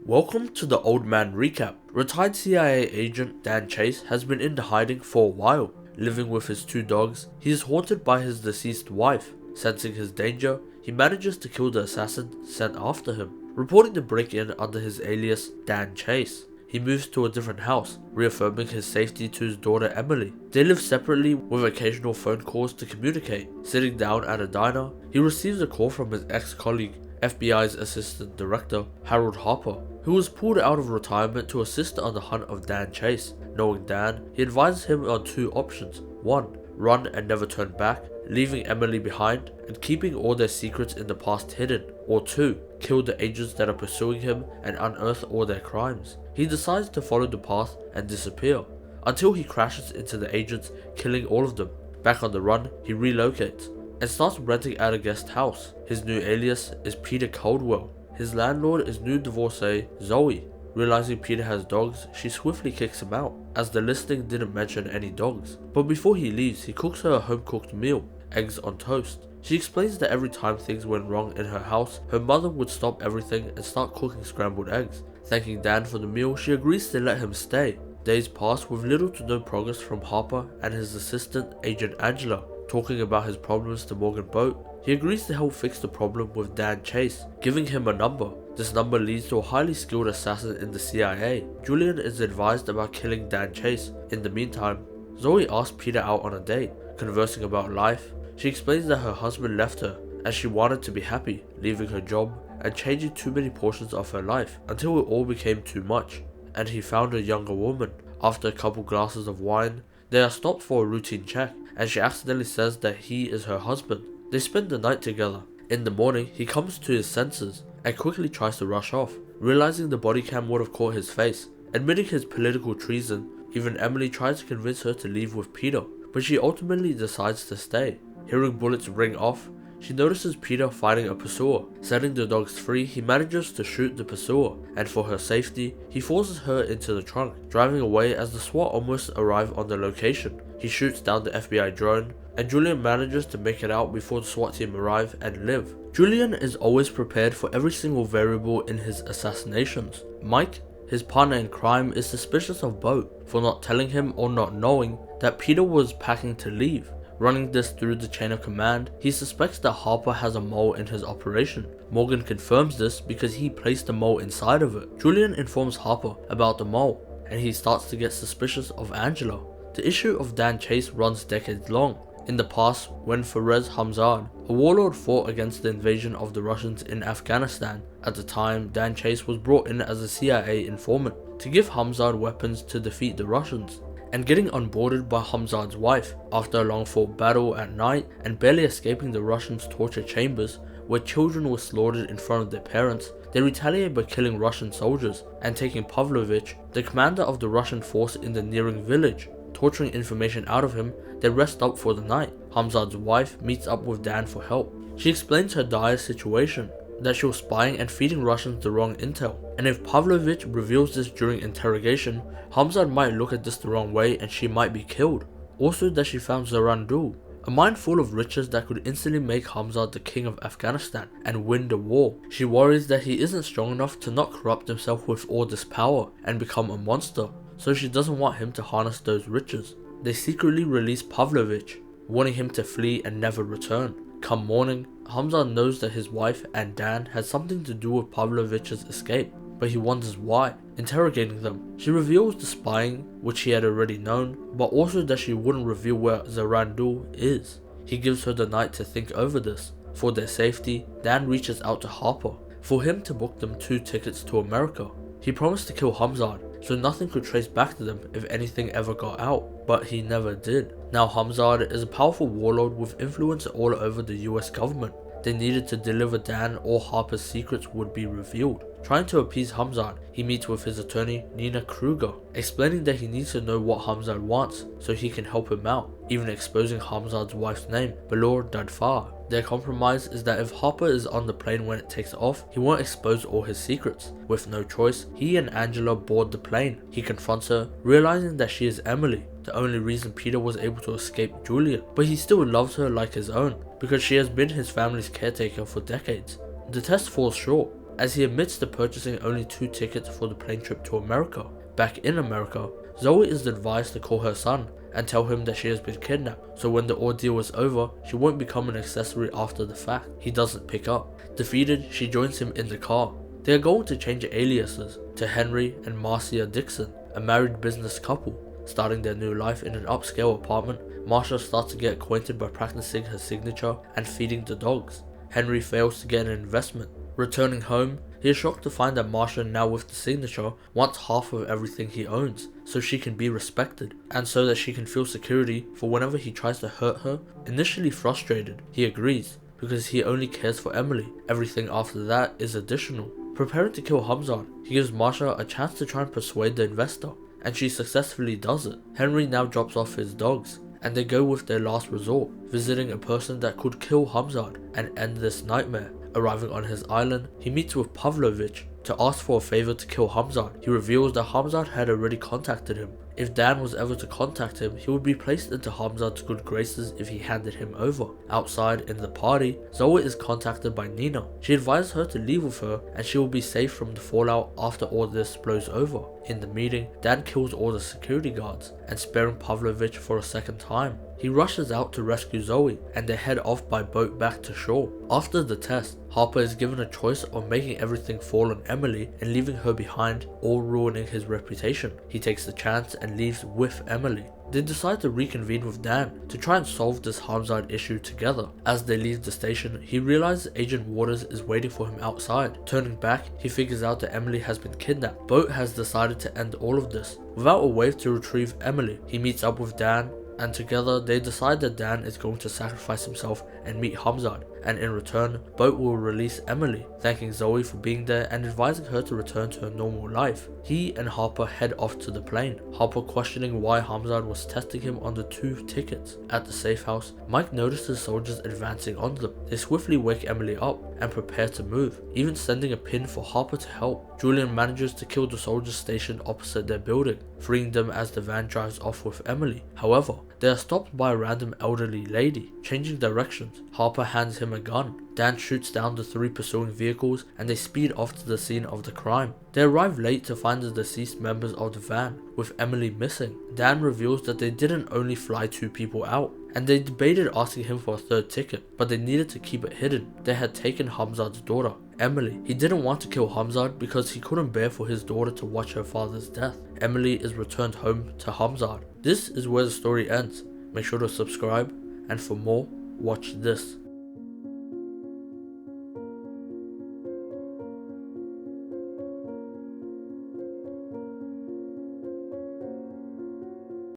Welcome to the Old Man Recap. Retired CIA agent Dan Chase has been in hiding for a while. Living with his two dogs, he is haunted by his deceased wife. Sensing his danger, he manages to kill the assassin sent after him, reporting the break-in under his alias Dan Chase. He moves to a different house, reaffirming his safety to his daughter Emily. They live separately with occasional phone calls to communicate. Sitting down at a diner, he receives a call from his ex-colleague, FBI's Assistant Director, Harold Harper, who was pulled out of retirement to assist on the hunt of Dan Chase. Knowing Dan, he advises him on two options. 1. Run and never turn back, leaving Emily behind and keeping all their secrets in the past hidden. Or 2. Kill the agents that are pursuing him and unearth all their crimes. He decides to follow the path and disappear, until he crashes into the agents, killing all of them. Back on the run, he relocates and starts renting out a guest house. His new alias is Peter Caldwell. His landlord is new divorcee Zoe. Realizing Peter has dogs, she swiftly kicks him out, as the listing didn't mention any dogs. But before he leaves, he cooks her a home-cooked meal, eggs on toast. She explains that every time things went wrong in her house, her mother would stop everything and start cooking scrambled eggs. Thanking Dan for the meal, she agrees to let him stay. Days pass with little to no progress from Harper and his assistant, Agent Angela. Talking about his problems to Morgan Boat, he agrees to help fix the problem with Dan Chase, giving him a number. This number leads to a highly skilled assassin in the CIA. Julian is advised about killing Dan Chase. In the meantime, Zoe asks Peter out on a date. Conversing about life, she explains that her husband left her as she wanted to be happy, leaving her job and changing too many portions of her life until it all became too much, and he found a younger woman. After a couple glasses of wine, they are stopped for a routine check, and she accidentally says that he is her husband. They spend the night together. In the morning, he comes to his senses and quickly tries to rush off, realizing the body cam would have caught his face. Admitting his political treason, even Emily tries to convince her to leave with Peter, but she ultimately decides to stay. Hearing bullets ring off, she notices Peter fighting a pursuer. Setting the dogs free, he manages to shoot the pursuer, and for her safety, he forces her into the trunk, driving away as the SWAT almost arrive on the location. He shoots down the FBI drone, and Julian manages to make it out before the SWAT team arrive and live. Julian is always prepared for every single variable in his assassinations. Mike, his partner in crime, is suspicious of Boat for not telling him or not knowing that Peter was packing to leave. Running this through the chain of command, he suspects that Harper has a mole in his operation. Morgan confirms this because he placed the mole inside of it. Julian informs Harper about the mole, and he starts to get suspicious of Angela. The issue of Dan Chase runs decades long. In the past, when Faraz Hamzad, a warlord, fought against the invasion of the Russians in Afghanistan, at the time Dan Chase was brought in as a CIA informant to give Hamzad weapons to defeat the Russians. And getting onboarded by Hamzad's wife after a long-fought battle at night and barely escaping the Russians' torture chambers where children were slaughtered in front of their parents, they retaliate by killing Russian soldiers and taking Pavlovich, the commander of the Russian force in the nearing village. Torturing information out of him, they rest up for the night. Hamzad's wife meets up with Dan for help. She explains her dire situation, that she was spying and feeding Russians the wrong intel, and if Pavlovich reveals this during interrogation, Hamzad might look at this the wrong way and she might be killed. Also that she found Zarandul, a mine full of riches that could instantly make Hamzad the king of Afghanistan and win the war. She worries that he isn't strong enough to not corrupt himself with all this power and become a monster, so she doesn't want him to harness those riches. They secretly release Pavlovich, warning him to flee and never return. Come morning, Hamzad knows that his wife and Dan had something to do with Pavlovich's escape, but he wonders why. Interrogating them, she reveals the spying, which he had already known, but also that she wouldn't reveal where Zarandul is. He gives her the night to think over this. For their safety, Dan reaches out to Harper for him to book them 2 tickets to America. He promised to kill Hamzad, so nothing could trace back to them if anything ever got out, but he never did. Now Hamzad is a powerful warlord with influence all over the US government. They needed to deliver Dan or Harper's secrets would be revealed. Trying to appease Hamzad, he meets with his attorney Nina Kruger, explaining that he needs to know what Hamzad wants so he can help him out, even exposing Hamzad's wife's name, Belor Dadfar. Their compromise is that if Harper is on the plane when it takes off, he won't expose all his secrets. With no choice, he and Angela board the plane. He confronts her, realizing that she is Emily, the only reason Peter was able to escape Julian, but he still loves her like his own, because she has been his family's caretaker for decades. The test falls short. as he admits to purchasing only 2 tickets for the plane trip to America. Back in America, Zoe is advised to call her son and tell him that she has been kidnapped, so when the ordeal is over, she won't become an accessory after the fact. He doesn't pick up. Defeated, she joins him in the car. They are going to change aliases to Henry and Marcia Dixon, a married business couple. Starting their new life in an upscale apartment, Marcia starts to get acquainted by practicing her signature and feeding the dogs. Henry fails to get an investment. Returning home, he is shocked to find that Marcia, now with the signature, wants half of everything he owns, so she can be respected, and so that she can feel security for whenever he tries to hurt her. Initially frustrated, he agrees, because he only cares for Emily. Everything after that is additional. Preparing to kill Hamzat, he gives Marcia a chance to try and persuade the investor, and she successfully does it. Henry now drops off his dogs, and they go with their last resort, visiting a person that could kill Hamzat and end this nightmare. Arriving on his island, he meets with Pavlovich to ask for a favor to kill Hamzat. He reveals that Hamzat had already contacted him. If Dan was ever to contact him, he would be placed into Hamzat's good graces if he handed him over. Outside, in the party, Zoe is contacted by Nina. She advises her to leave with her and she will be safe from the fallout after all this blows over. In the meeting, Dan kills all the security guards and sparing Pavlovich for a second time. He rushes out to rescue Zoe and they head off by boat back to shore. After the test, Harper is given a choice of making everything fall on Emily and leaving her behind, or ruining his reputation. He takes the chance and leaves with Emily. They decide to reconvene with Dan to try and solve this Hamzat issue together. As they leave the station, he realizes Agent Waters is waiting for him outside. Turning back, he figures out that Emily has been kidnapped. Boat has decided to end all of this. Without a way to retrieve Emily, he meets up with Dan, and together they decide that Dan is going to sacrifice himself and meet Hamzat, and in return, Boat will release Emily, thanking Zoe for being there and advising her to return to her normal life. He and Harper head off to the plane, Harper questioning why Hamzat was testing him on the 2 tickets. At the safe house, Mike notices soldiers advancing on them. They swiftly wake Emily up and prepare to move, even sending a pin for Harper to help. Julian manages to kill the soldiers stationed opposite their building, freeing them as the van drives off with Emily. However, they are stopped by a random elderly lady. Changing directions, Harper hands him a gun. Dan shoots down the 3 pursuing vehicles and they speed off to the scene of the crime. They arrive late to find the deceased members of the van, with Emily missing. Dan reveals that they didn't only fly 2 people out, and they debated asking him for a 3rd ticket, but they needed to keep it hidden. They had taken Hamzat's daughter, Emily. He didn't want to kill Hamzat because he couldn't bear for his daughter to watch her father's death. Emily is returned home to Hamzat. This is where the story ends. Make sure to subscribe, and for more, watch this.